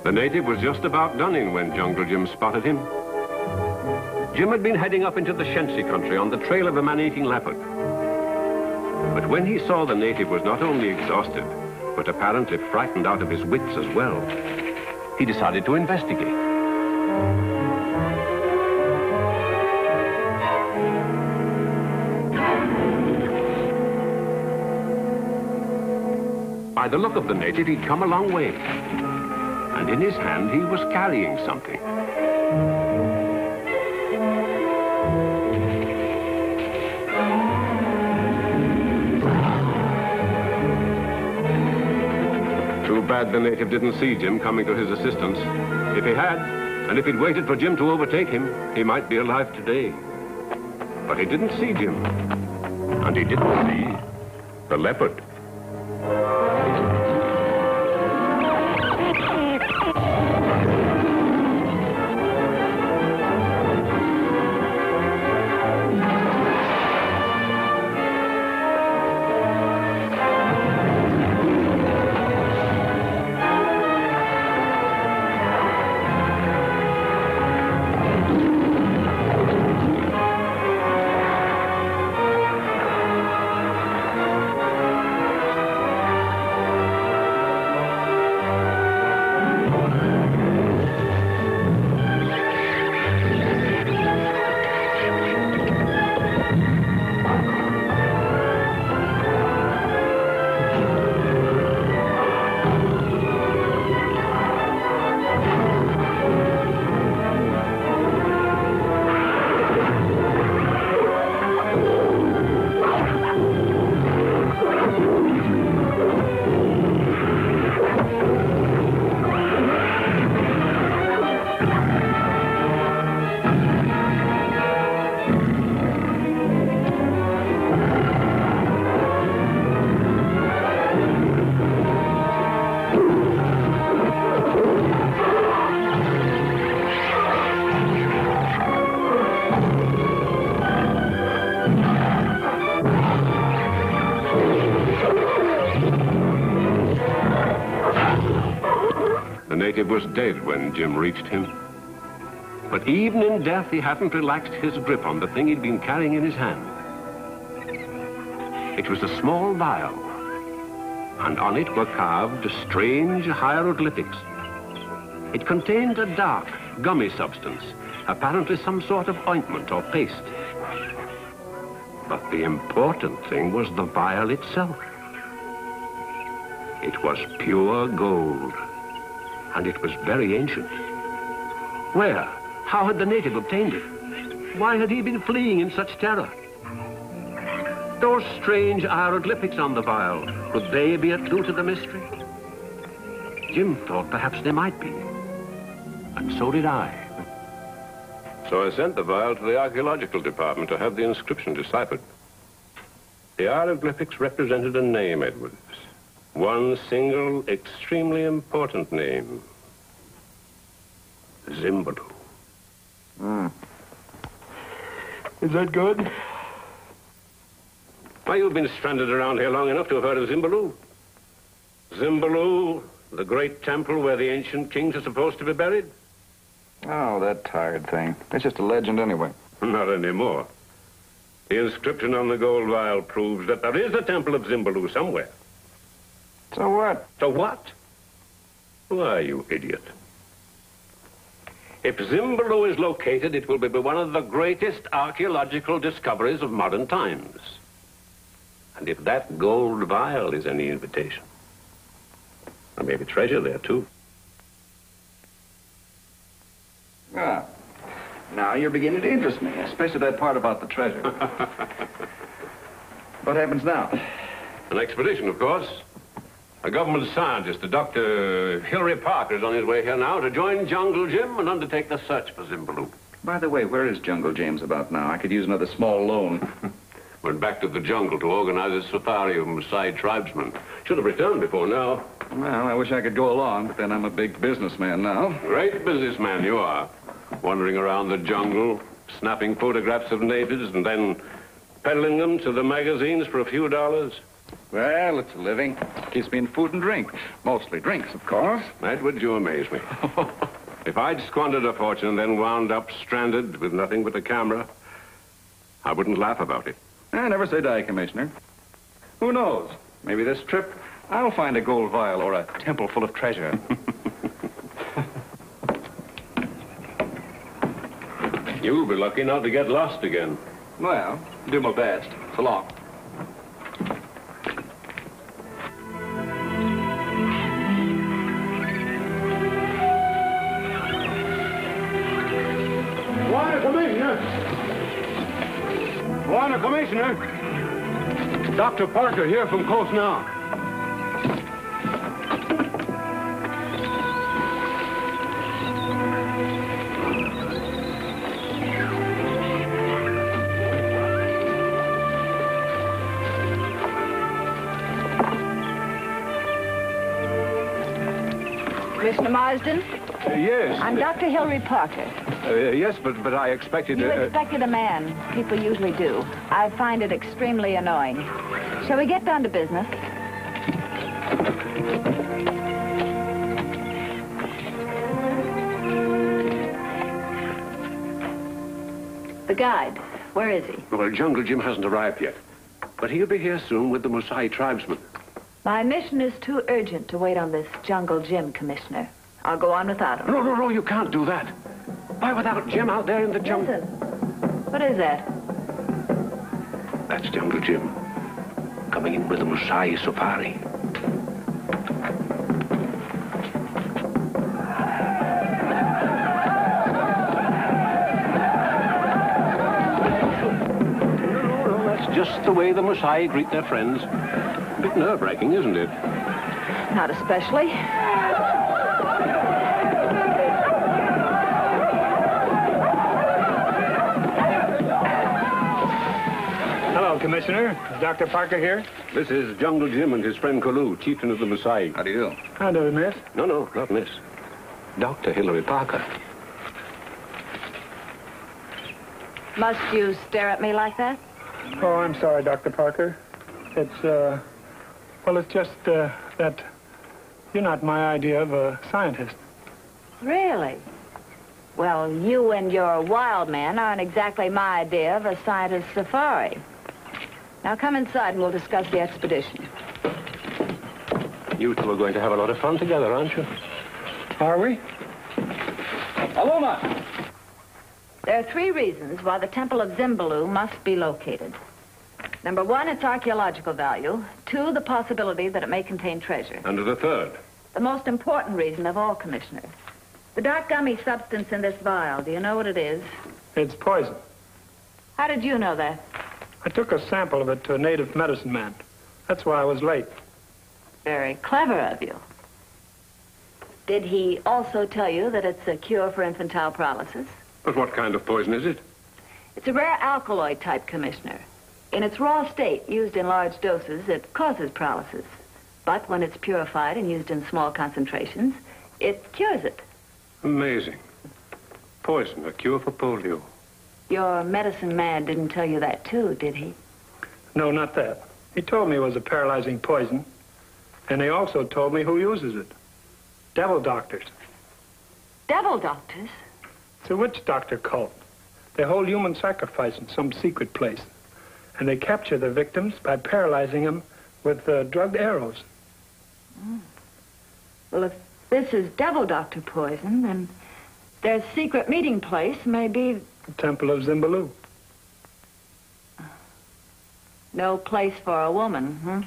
The native was just about done in when Jungle Jim spotted him. Jim had been heading up into the Shensi country on the trail of a man-eating leopard. But when he saw the native was not only exhausted, but apparently frightened out of his wits as well, he decided to investigate. By the look of the native, he'd come a long way. And in his hand, he was carrying something. Too bad the native didn't see Jim coming to his assistance. If he had, and if he'd waited for Jim to overtake him, he might be alive today. But he didn't see Jim. And he didn't see the leopard. The native was dead when Jim reached him. But even in death, he hadn't relaxed his grip on the thing he'd been carrying in his hand. It was a small vial, and on it were carved strange hieroglyphics. It contained a dark, gummy substance, apparently some sort of ointment or paste. But the important thing was the vial itself. It was pure gold. And it was very ancient. Where? How had the native obtained it? Why had he been fleeing in such terror? Those strange hieroglyphics on the vial, could they be a clue to the mystery? Jim thought perhaps they might be. And so did I. So I sent the vial to the archaeological department to have the inscription deciphered. The hieroglyphics represented a name, Edwards. One single, extremely important name. Zimbaloo. Is that good? Why, you've been stranded around here long enough to have heard of Zimbaloo. Zimbaloo, the great temple where the ancient kings are supposed to be buried. Oh, that tired thing. It's just a legend anyway. Not anymore. The inscription on the gold vial proves that there is a temple of Zimbaloo somewhere. So what? So what? Why, you idiot. If Zimbaloo is located, it will be one of the greatest archaeological discoveries of modern times. And if that gold vial is any invitation, there may be treasure there, too. Ah, now you're beginning to interest me, especially that part about the treasure. What happens now? An expedition, of course. A government scientist, Dr. Hilary Parker, is on his way here now to join Jungle Jim and undertake the search for Zimbaloo. By the way, where is Jungle James about now? I could use another small loan. Went back to the jungle to organize a safari of Maasai tribesmen. Should have returned before now. Well, I wish I could go along, but then I'm a big businessman now. Great businessman you are. Wandering around the jungle, snapping photographs of natives and then peddling them to the magazines for a few dollars. Well, it's a living. Keeps me in food and drink. Mostly drinks, of course. Edward, you amaze me. If I'd squandered a fortune and then wound up stranded with nothing but a camera, I wouldn't laugh about it. Never say die, Commissioner. Who knows? Maybe this trip, I'll find a gold vial or a temple full of treasure. You'll be lucky not to get lost again. Well, do my best. So long. Warner, Commissioner. Dr. Parker here from Coast now. Commissioner Marsden? Yes. I'm Dr. Hilary Parker. Yes, but I expected... You expected a man. People usually do. I find it extremely annoying. Shall we get down to business? The guide, where is he? Well, Jungle Jim hasn't arrived yet. But he'll be here soon with the Musai tribesmen. My mission is too urgent to wait on this Jungle Jim, Commissioner. I'll go on without him. No, you can't do that. Why, without Jim out there in the jungle... Listen. What is that? That's Jungle Jim. Coming in with the Musai safari. No, that's just the way the Musai greet their friends. A bit nerve-wracking, isn't it? Not especially. Hello, Commissioner. Is Dr. Parker here? This is Jungle Jim and his friend Kulu, chieftain of the Musai. How do you do? How do we, miss? No, not miss. Dr. Hilary Parker. Must you stare at me like that? Oh, I'm sorry, Dr. Parker. It's, well, it's just, that you're not my idea of a scientist. Really? Well, you and your wild man aren't exactly my idea of a scientist safari. Now come inside and we'll discuss the expedition. You two are going to have a lot of fun together, aren't you? Are we? Aloma! There are 3 reasons why the Temple of Zimbaloo must be located. Number 1, its archaeological value. 2, the possibility that it may contain treasure. And the third? The most important reason of all, Commissioner. The dark gummy substance in this vial, do you know what it is? It's poison. How did you know that? I took a sample of it to a native medicine man. That's why I was late. Very clever of you. Did he also tell you that it's a cure for infantile paralysis? But what kind of poison is it? It's a rare alkaloid type, Commissioner. In its raw state, used in large doses, it causes paralysis. But when it's purified and used in small concentrations, it cures it. Amazing. Poison, a cure for polio. Your medicine man didn't tell you that, too, did he? No, not that. He told me it was a paralyzing poison. And he also told me who uses it. Devil doctors. Devil doctors? It's a witch doctor cult. They hold human sacrifice in some secret place. And they capture the victims by paralyzing them with drugged arrows. Mm. Well, if this is devil doctor poison, then their secret meeting place may be... The Temple of Zimbaloo. No place for a woman,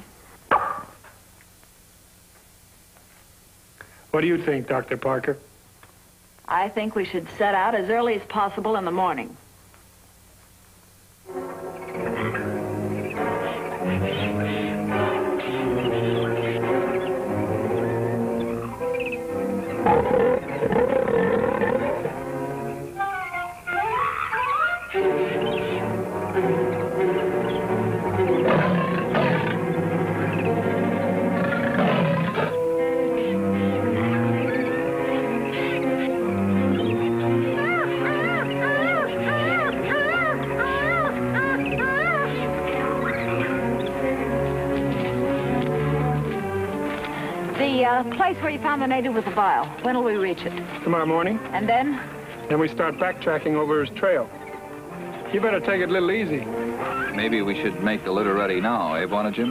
What do you think, Dr. Parker? I think we should set out as early as possible in the morning. place where you found the native with the vial. When will we reach it? Tomorrow morning. And then? Then we start backtracking over his trail. You better take it a little easy. Maybe we should make the litter ready now, eh, Bonnet Jim?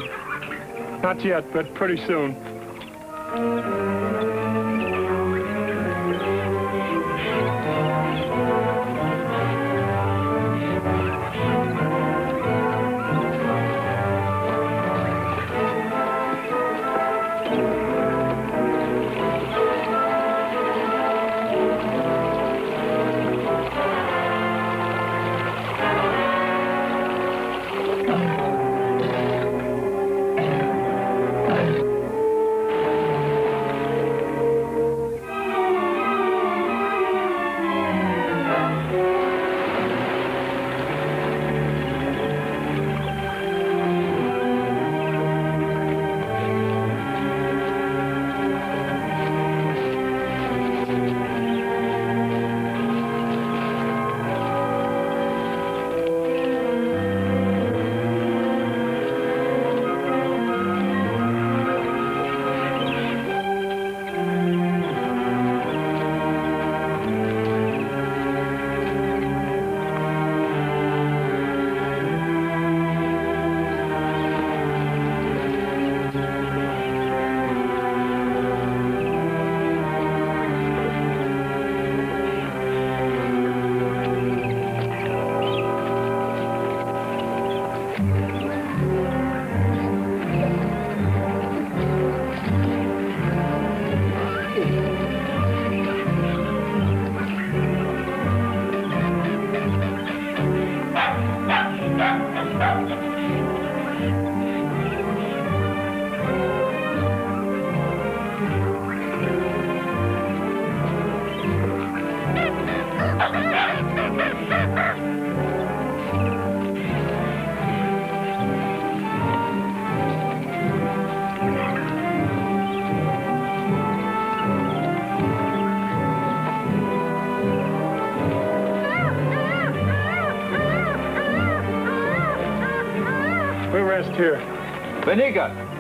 Not yet, but pretty soon. Here. Beniga!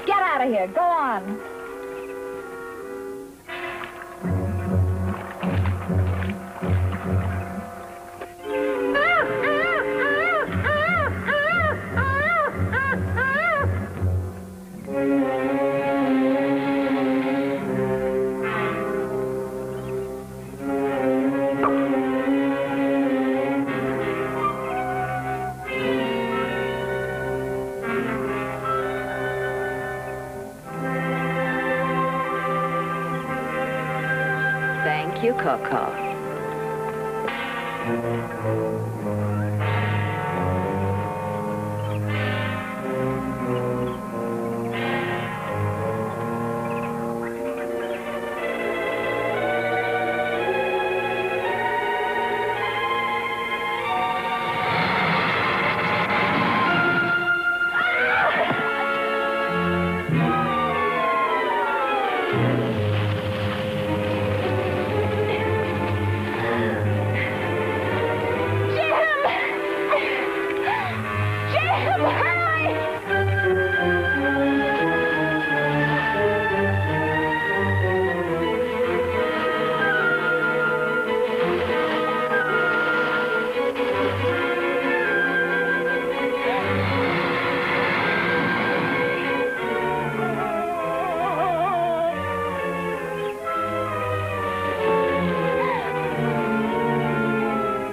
Get out of here. Go on. Thank you, Coco.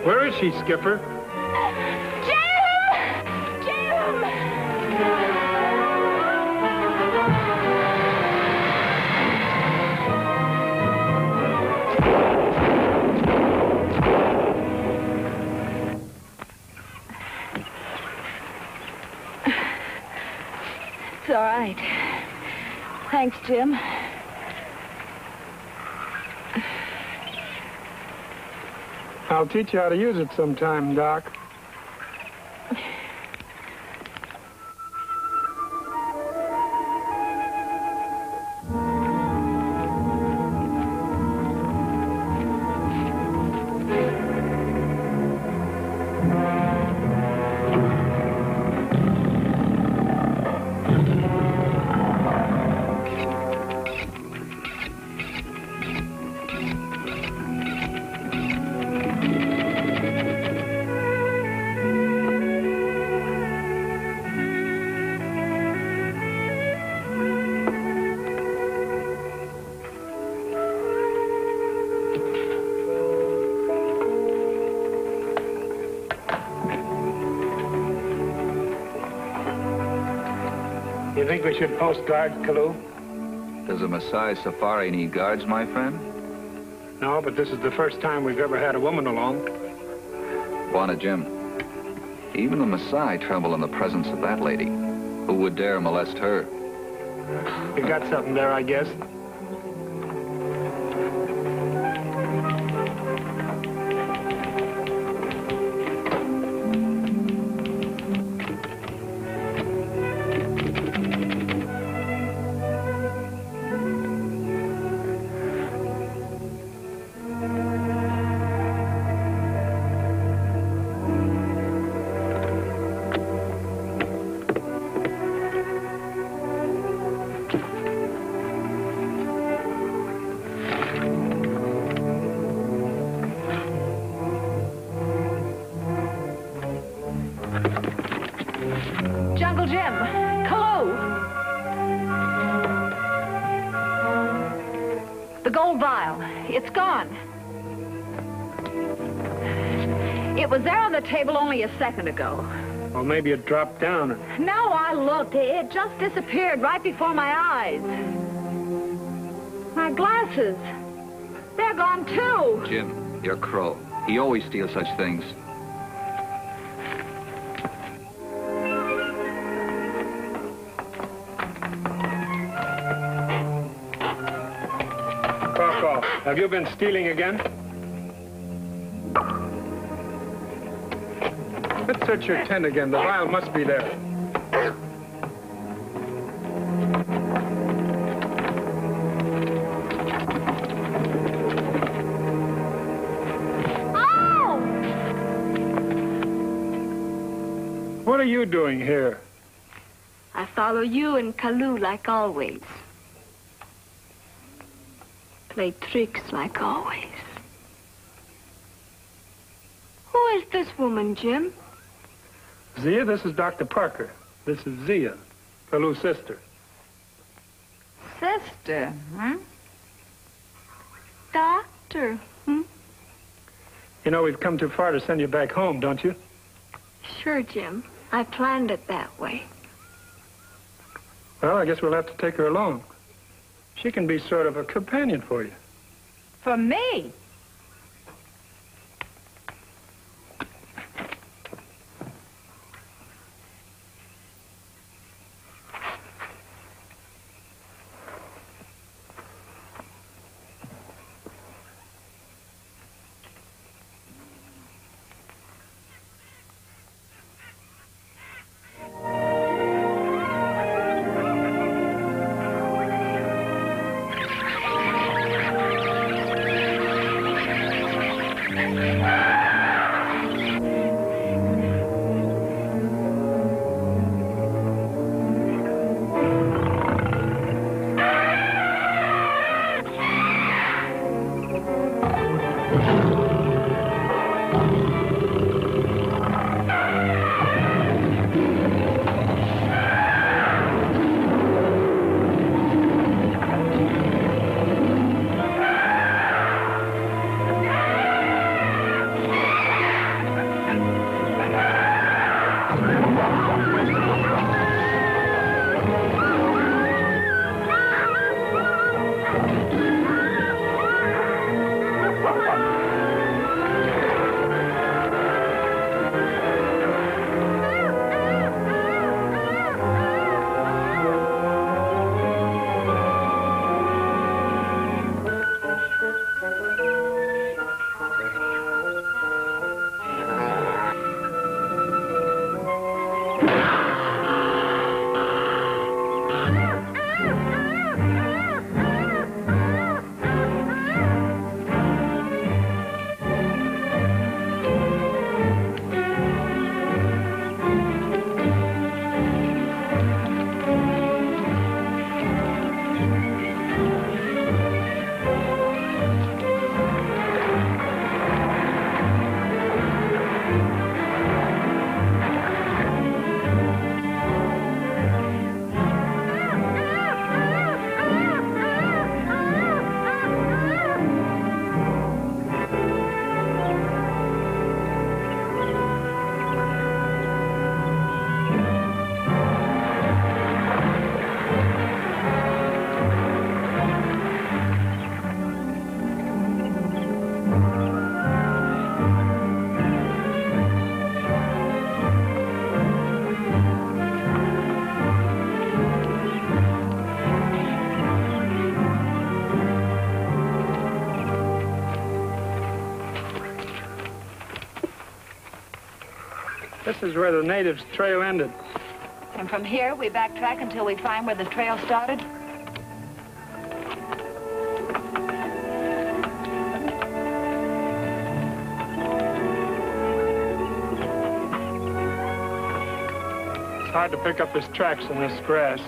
Where is she, Skipper? Jim! Jim! It's all right. Thanks, Jim. I'll teach you how to use it sometime, Doc. You think we should post guards, Kalu? Does a Maasai safari need guards, my friend? No, but this is the first time we've ever had a woman along. Bwana Jim, even the Maasai tremble in the presence of that lady. Who would dare molest her? You got something there, I guess. Jungle Jim, Kalu. The gold vial, it's gone. It was there on the table only a second ago. Or maybe it dropped down. Now I looked, it just disappeared right before my eyes. My glasses, they're gone too. Jim, you're Crow. He always steals such things. Have you been stealing again? Let's search your tent again. The vial must be there. Oh! What are you doing here? I follow you and Kalu like always. Play tricks like always. Who is this woman, Jim? Zia, this is Dr. Parker. This is Zia, Kalu's sister. Sister, huh? Doctor, You know, we've come too far to send you back home, don't you? Sure, Jim. I planned it that way. Well, I guess we'll have to take her along. She can be sort of a companion for you. For me? This is where the natives' trail ended. And from here, we backtrack until we find where the trail started? It's hard to pick up his tracks in this grass.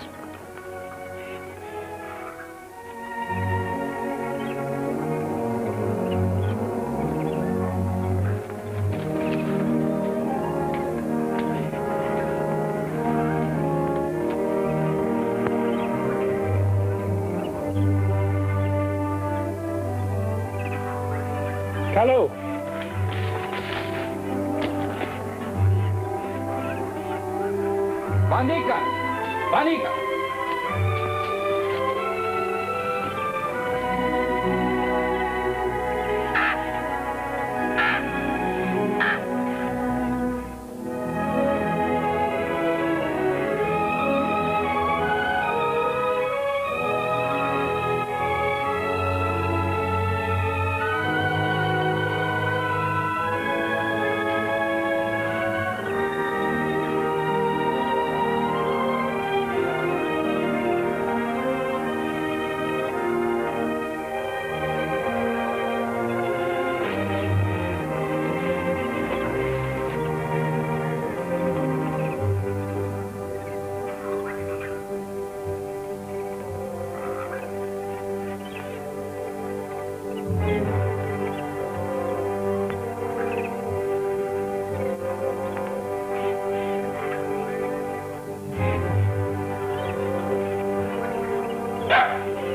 Hello. Bandika! Bandika!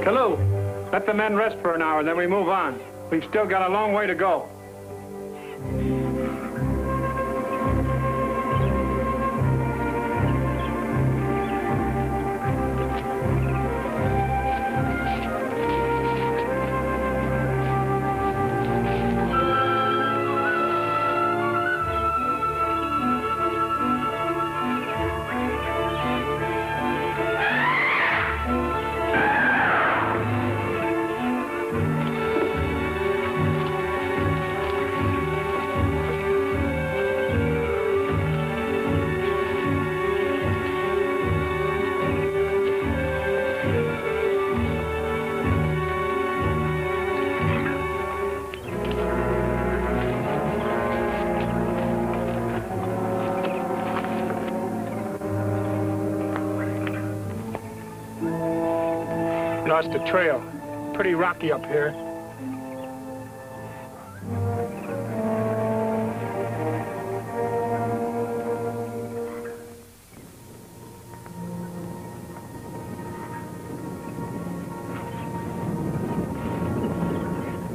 Kalu, let the men rest for an hour, then we move on. We've still got a long way to go. Lost the trail. Pretty rocky up here.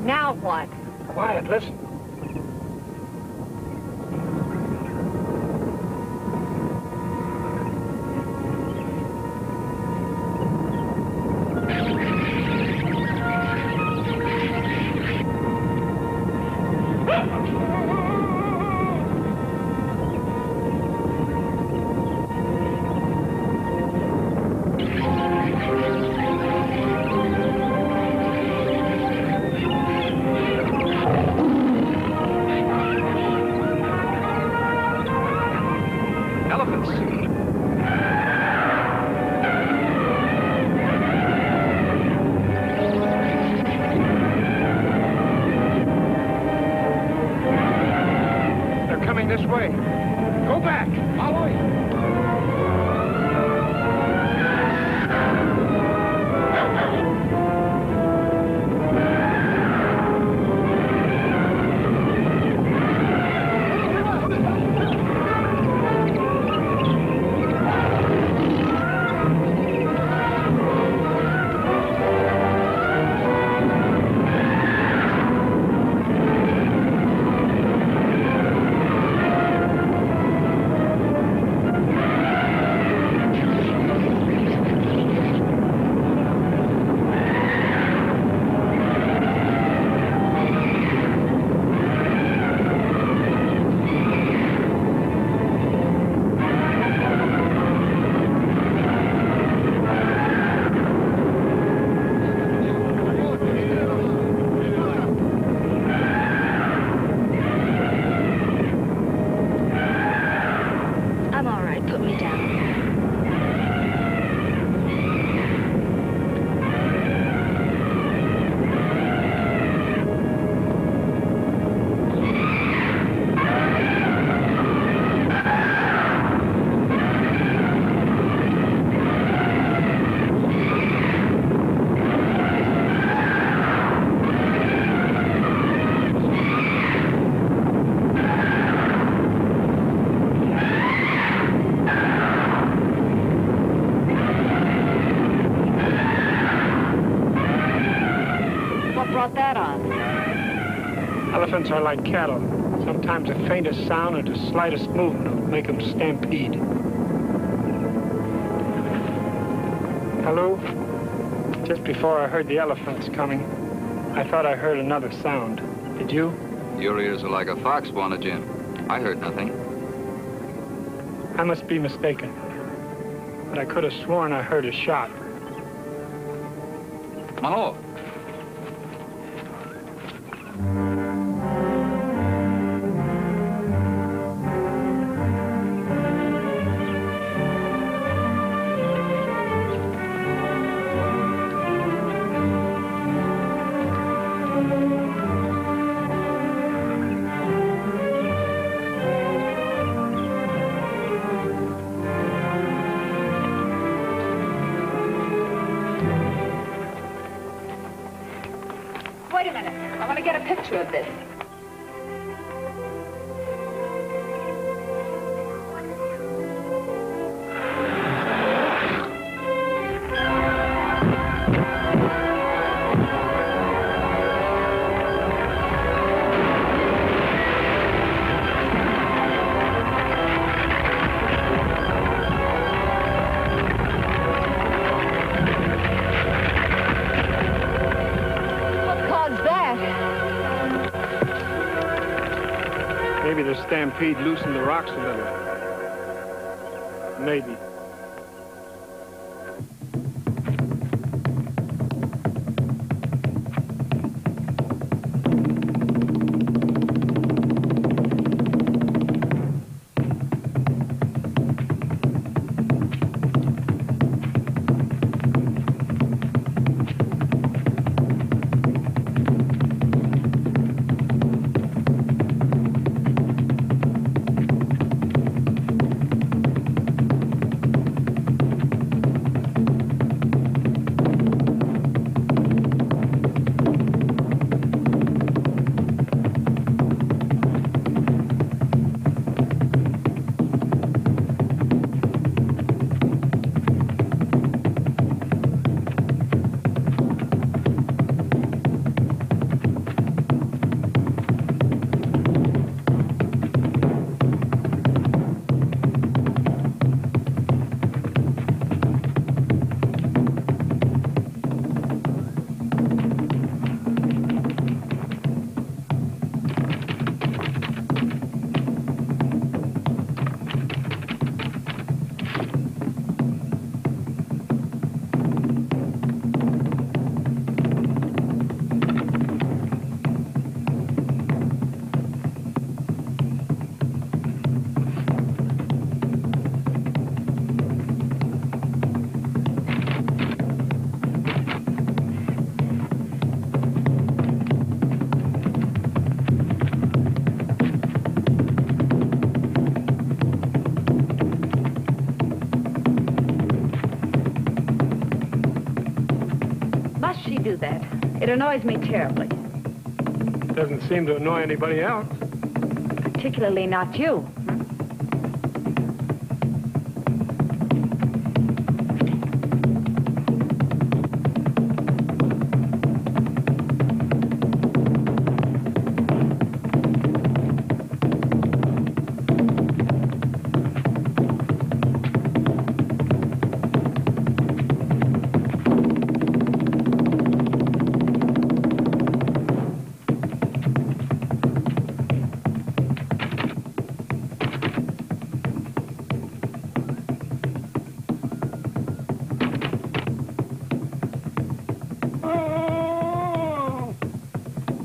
Now what? Quiet, listen. This way. Go back. Follow it. Elephants are like cattle. Sometimes the faintest sound or the slightest movement will make them stampede. Hello? Just before I heard the elephants coming, I thought I heard another sound. Did you? Your ears are like a fox, Bwana Jim. I heard nothing. I must be mistaken. But I could have sworn I heard a shot. Manolo. Wait a minute. I want to get a picture of this. the stampede loosened the rocks a little. Maybe. Do that. It annoys me terribly. Doesn't seem to annoy anybody else. Particularly not you.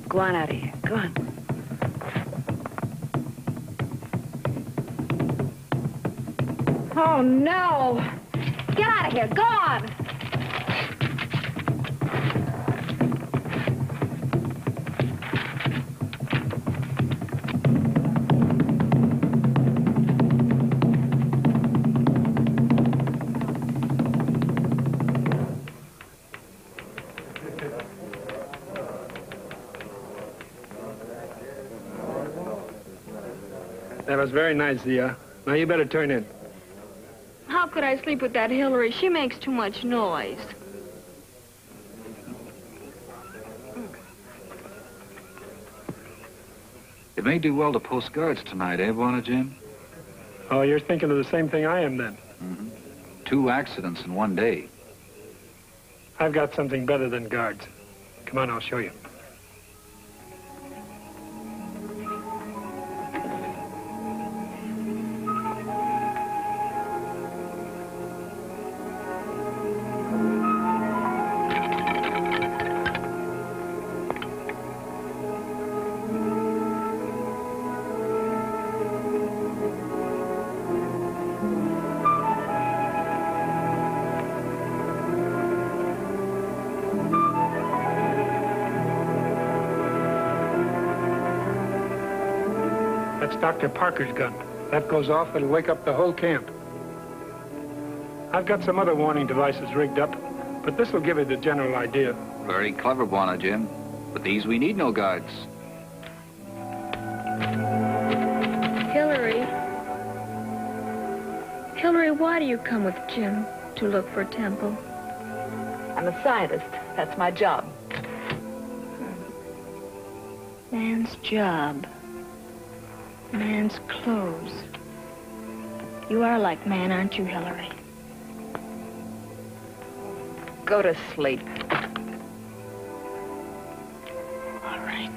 Go on out of here. Go on. Oh, no. Get out of here. Go on. That was very nice, Zia. Now you better turn in. How could I sleep with that Hilary? She makes too much noise. It may do well to post guards tonight, eh, Buona Jim? Oh, you're thinking of the same thing I am, then. Mm-hmm. 2 accidents in one day. I've got something better than guards. Come on, I'll show you. That's Dr. Parker's gun. That goes off, it'll wake up the whole camp. I've got some other warning devices rigged up, but this will give you the general idea. Very clever, Buona Jim. With these, we need no guards. Hilary. Hilary, why do you come with Jim to look for Temple? I'm a scientist. That's my job. Man's job. Man's clothes. You are like man, aren't you, Hilary? Go to sleep. All right.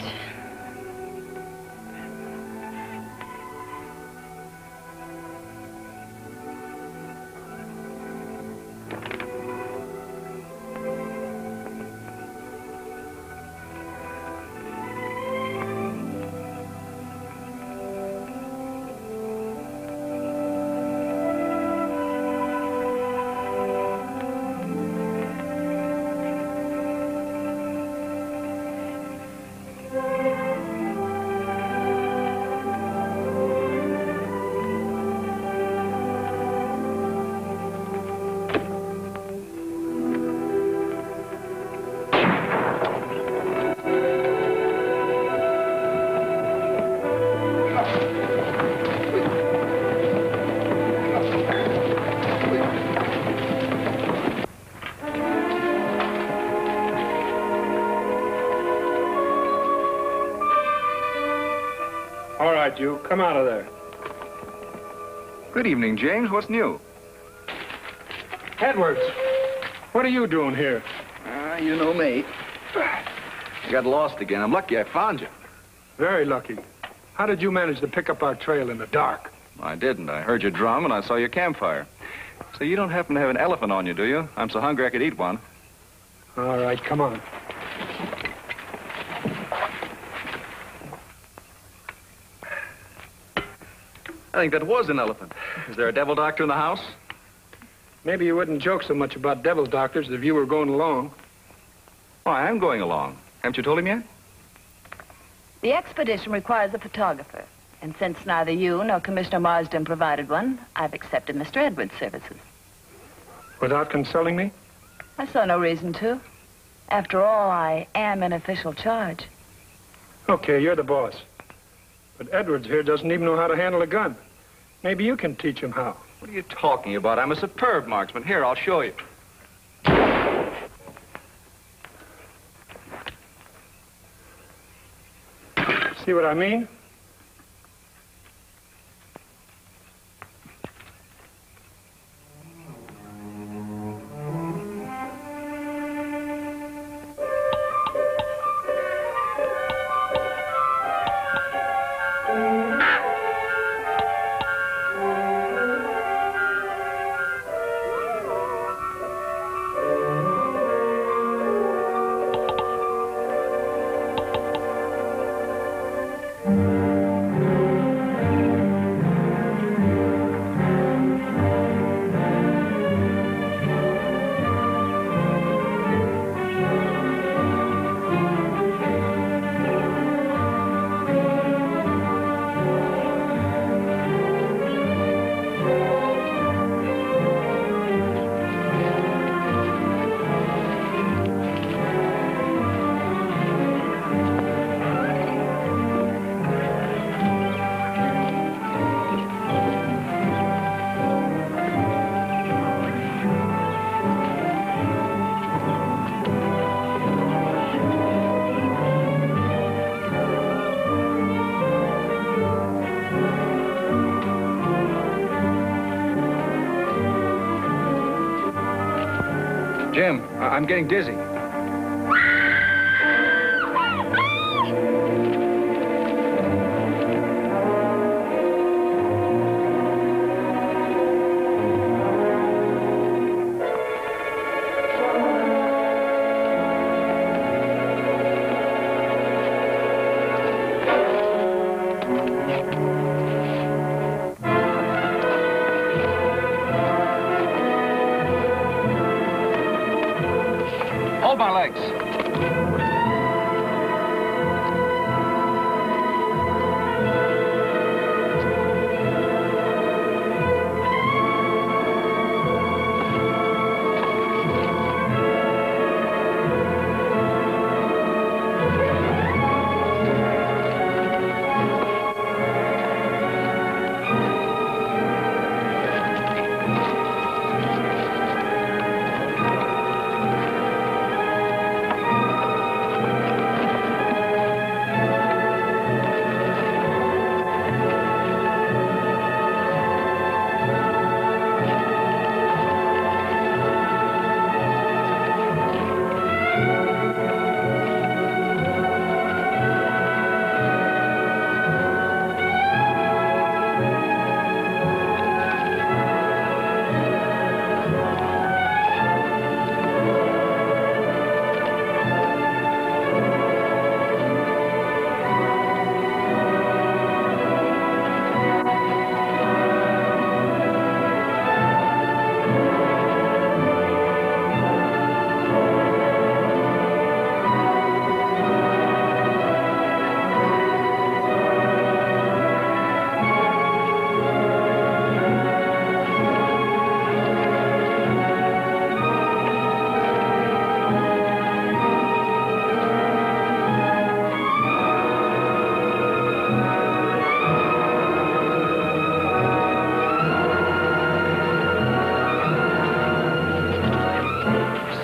you. Come out of there. Good evening, James. What's new? Edwards, what are you doing here? You know me. I got lost again. I'm lucky I found you. Very lucky. How did you manage to pick up our trail in the dark? I didn't. I heard your drum and I saw your campfire. So you don't happen to have an elephant on you, do you? I'm so hungry I could eat one. All right, come on. I think that was an elephant. Is there a devil doctor in the house? Maybe you wouldn't joke so much about devil doctors if you were going along. Oh, I am going along. Haven't you told him yet? The expedition requires a photographer. And since neither you nor Commissioner Marsden provided one, I've accepted Mr. Edwards' services. Without consulting me? I saw no reason to. After all, I am in official charge. Okay, you're the boss. But Edwards here doesn't even know how to handle a gun. Maybe you can teach him how. What are you talking about? I'm a superb marksman. Here, I'll show you. See what I mean? Jim, I'm getting dizzy. Hold my legs.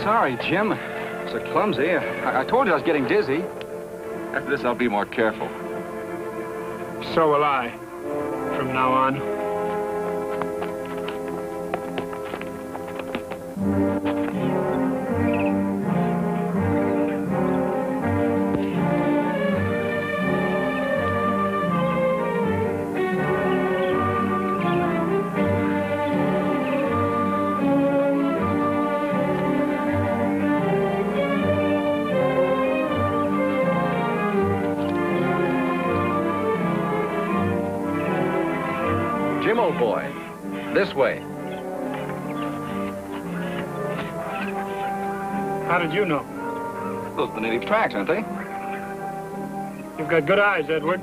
Sorry, Jim. So clumsy. I told you I was getting dizzy. After this, I'll be more careful. So will I, from now on. Jim, old boy, this way. How did you know? Those are the native tracks, aren't they? You've got good eyes, Edward.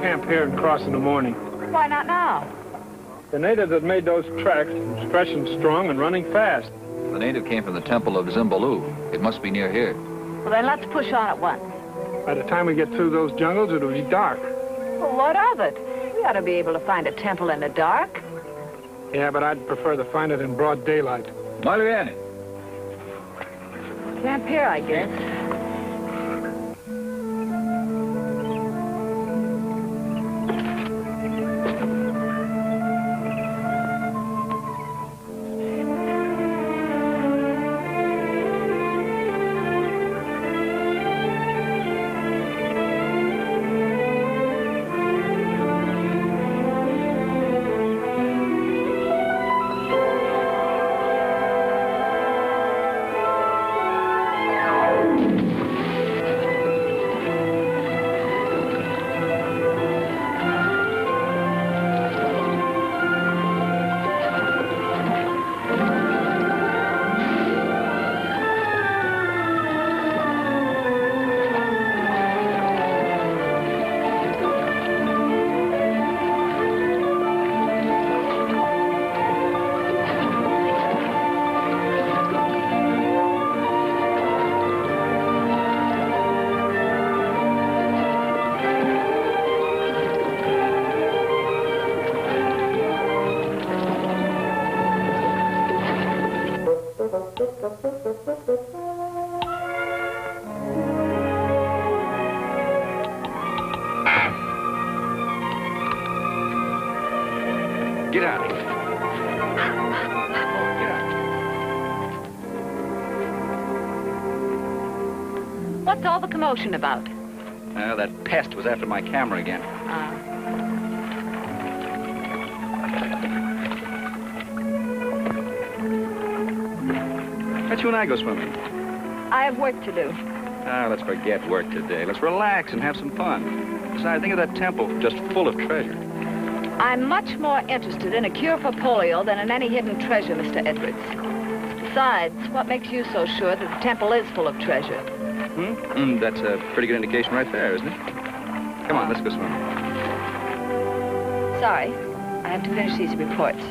Camp here and cross in the morning. Why not now? The native that made those tracks was fresh and strong and running fast. The native came from the temple of Zimbaloo. It must be near here. Well, then let's push on at once. By the time we get through those jungles, it'll be dark. Well, what of it? We ought to be able to find a temple in the dark. Yeah, but I'd prefer to find it in broad daylight. Muy bien. Camp here, I guess. Get out of here. Get out. What's all the commotion about? That pest was after my camera again. Let you and I go swimming. I have work to do. Let's forget work today. Let's relax and have some fun. Besides, think of that temple just full of treasure. I'm much more interested in a cure for polio than in any hidden treasure, Mr. Edwards. Besides, what makes you so sure that the temple is full of treasure? That's a pretty good indication right there, isn't it? Come on, let's go swimming. Sorry, I have to finish these reports.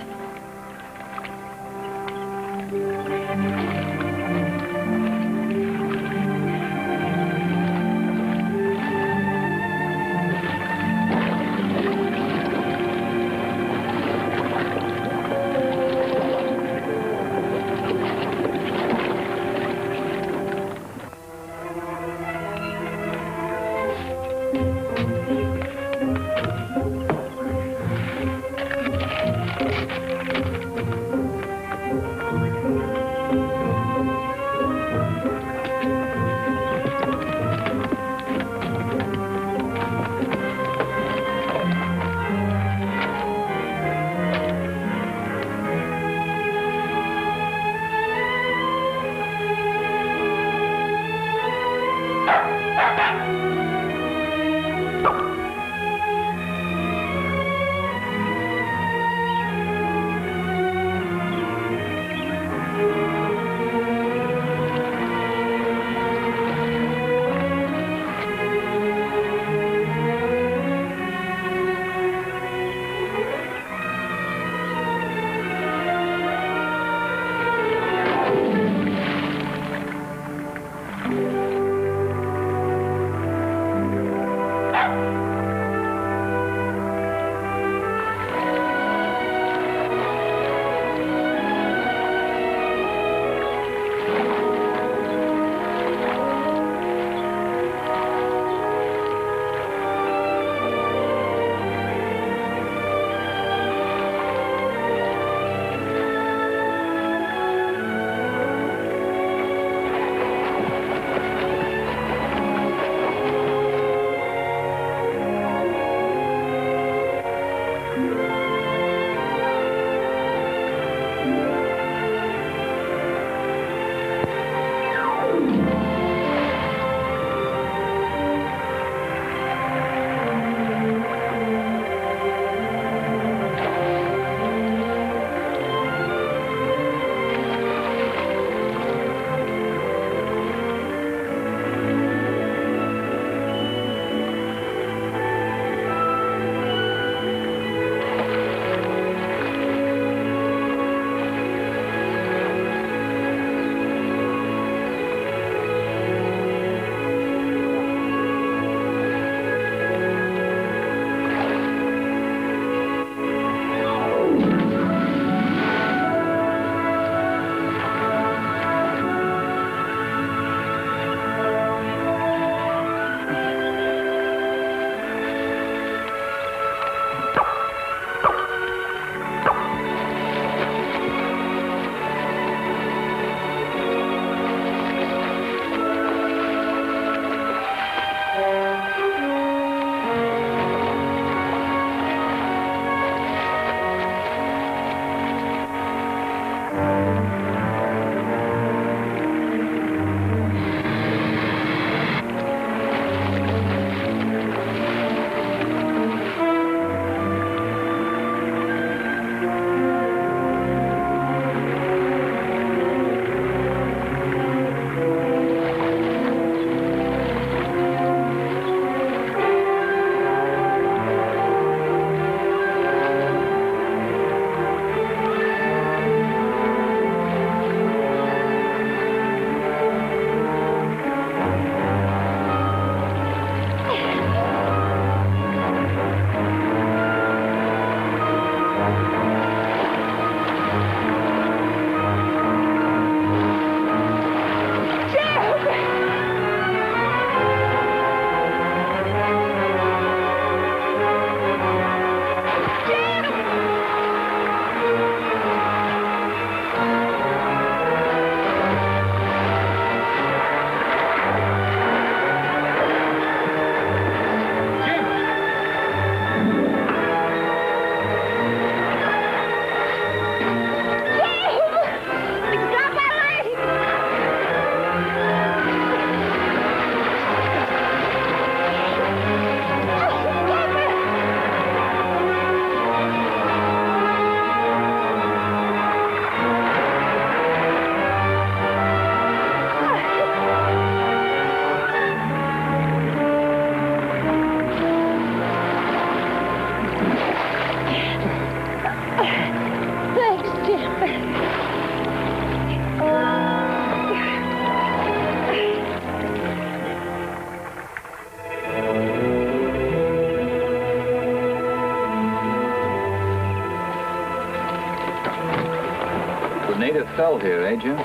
fell here, eh, Jim?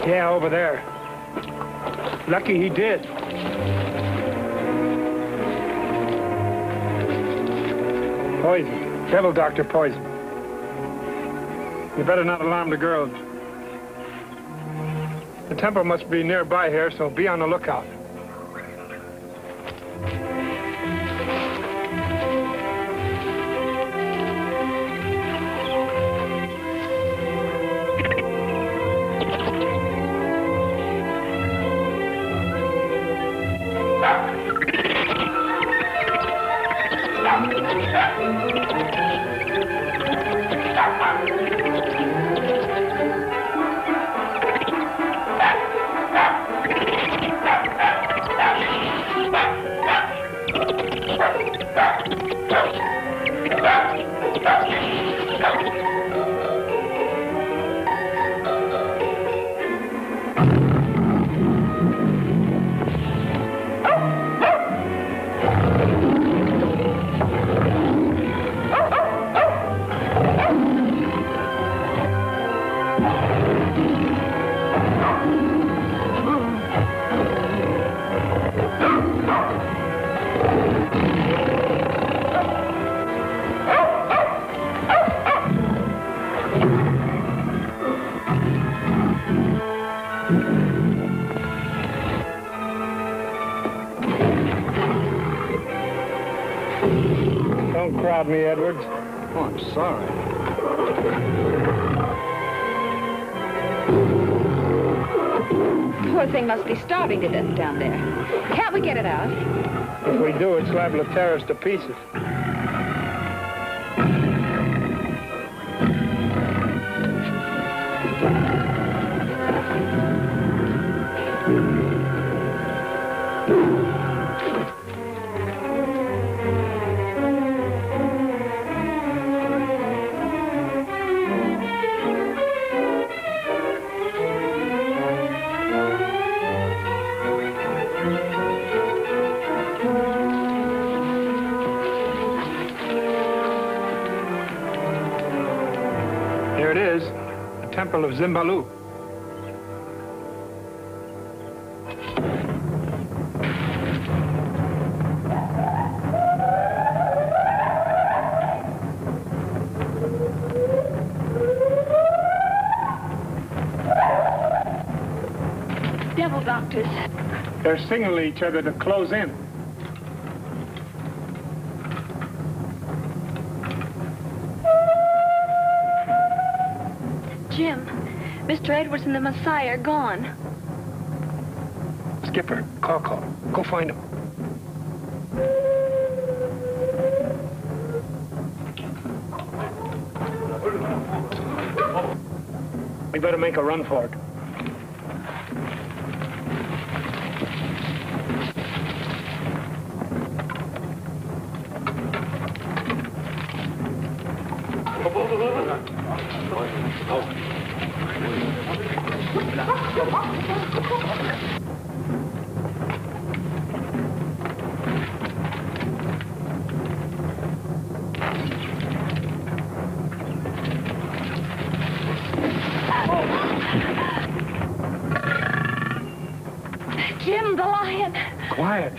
Yeah, over there. Lucky he did. Poison. Devil doctor poison. You better not alarm the girls. The temple must be nearby here, so be on the lookout. Don't crowd me, Edwards. Oh, I'm sorry. Poor thing must be starving to death down there. Can't we get it out? If we do, it's liable to tear us to pieces. There it is, the Temple of Zimbaloo. Devil doctors. They're signaling each other to close in. Jim, Mr. Edwards and the Messiah are gone. Skipper, call. Go find him. We better make a run for it. Jim, the lion. Quiet.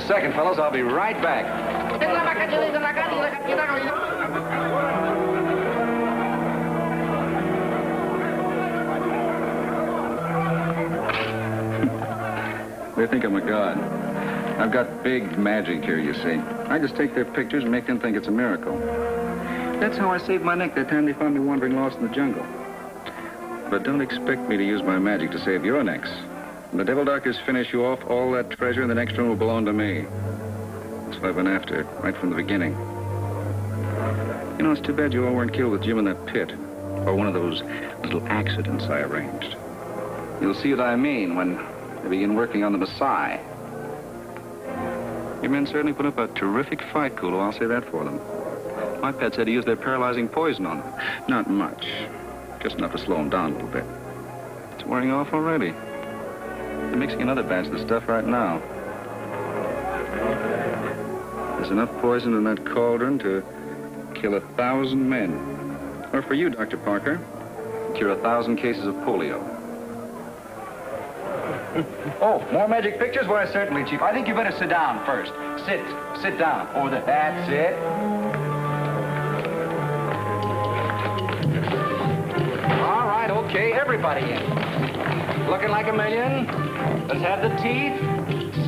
Second, fellows, I'll be right back. They think I'm a god. I've got big magic here, you see. I just take their pictures and make them think it's a miracle. That's how I saved my neck that time they found me wandering lost in the jungle. But don't expect me to use my magic to save your necks. When the devil doctors finish you off, all that treasure in the next room will belong to me. That's what I've been after, right from the beginning. You know, it's too bad you all weren't killed with Jim in that pit, or one of those little accidents I arranged. You'll see what I mean when they begin working on the Messiah. Your men certainly put up a terrific fight, Kulo, I'll say that for them. My pet said he used their paralyzing poison on them. Not much, just enough to slow them down a little bit. It's wearing off already. They're mixing another batch of the stuff right now. There's enough poison in that cauldron to kill 1,000 men. Or for you, Dr. Parker, cure 1,000 cases of polio. Oh, more magic pictures? Why, certainly, Chief. I think you better sit down first. Sit down. Over there. That's it. All right, okay, everybody in. Looking like a million. Let's have the teeth.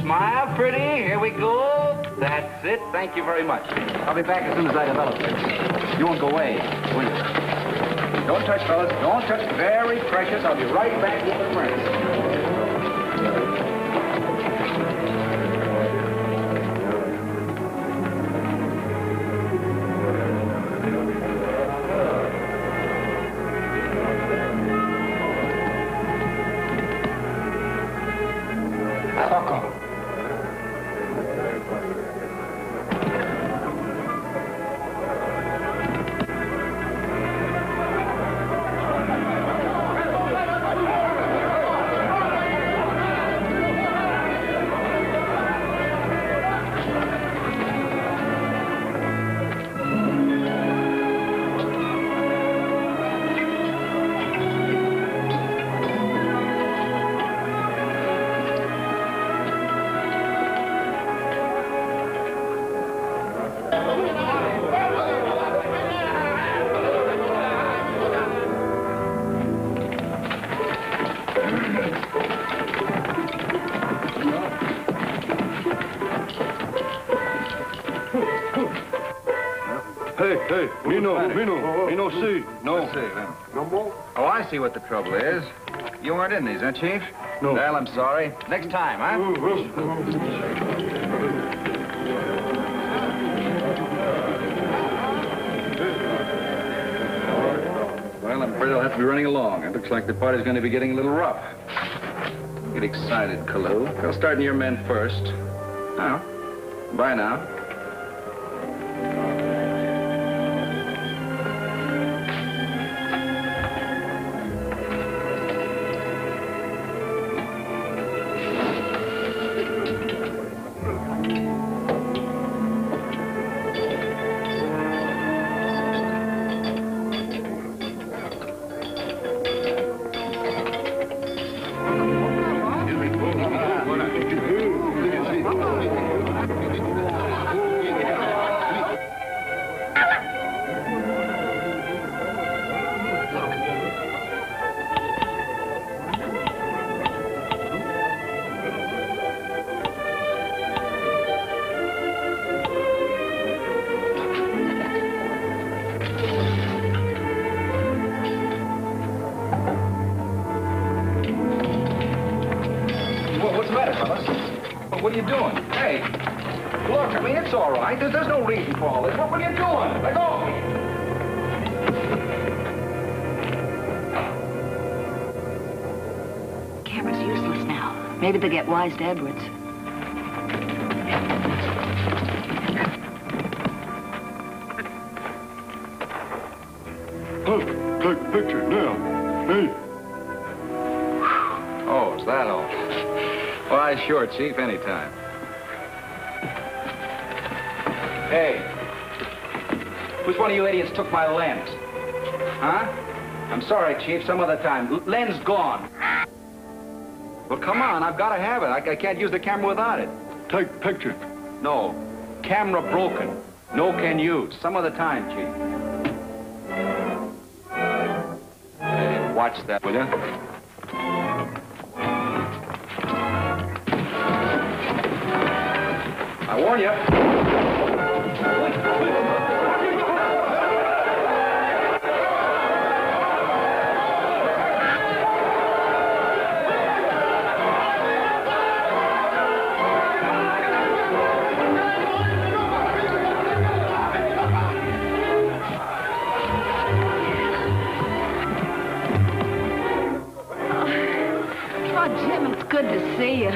Smile pretty. Here we go. That's it. Thank you very much. I'll be back as soon as I develop this. You won't go away, will you? Don't touch, fellas. Don't touch. Very precious. I'll be right back with the friends. Hey, me no see. No. Let's see, then. Oh, I see what the trouble is. You weren't in these, huh, Chief? No. Well, I'm sorry. Next time, huh? Well, I'm afraid I'll have to be running along. It looks like the party's going to be getting a little rough. Get excited, Kalu. I'll start in your men first. Now, bye now. What are you doing? Hey, look, I mean, it's all right. There's no reason for all this. What are you doing? Let go! Camera's useless now. Maybe they'll get wise to Edwards. Look, take a picture now. Hey. Oh, is that all? Why, sure, Chief, anytime. Hey, which one of you idiots took my lens? Huh? I'm sorry, Chief, some other time. Lens gone. Well, come on, I've got to have it. I can't use the camera without it. Take a picture. No, camera broken. No can use. Some other time, Chief. Hey, watch that, will you? I warn you. Oh, Jim, it's good to see you.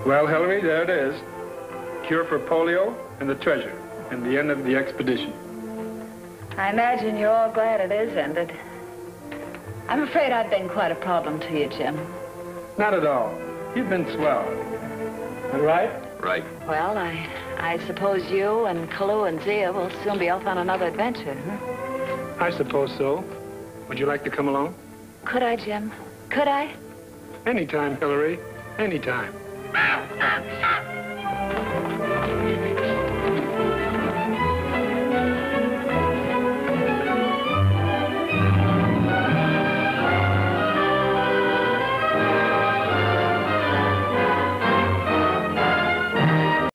Well, Hilary, there it is. Cure for polio and the treasure, and the end of the expedition. I imagine you're all glad it is ended. I'm afraid I've been quite a problem to you, Jim. Not at all. You've been swell. All right? Right. Well, I suppose you and Kalu and Zia will soon be off on another adventure, huh? I suppose so. Would you like to come along? Could I, Jim? Could I? Anytime, Hilary. Anytime. Thanks.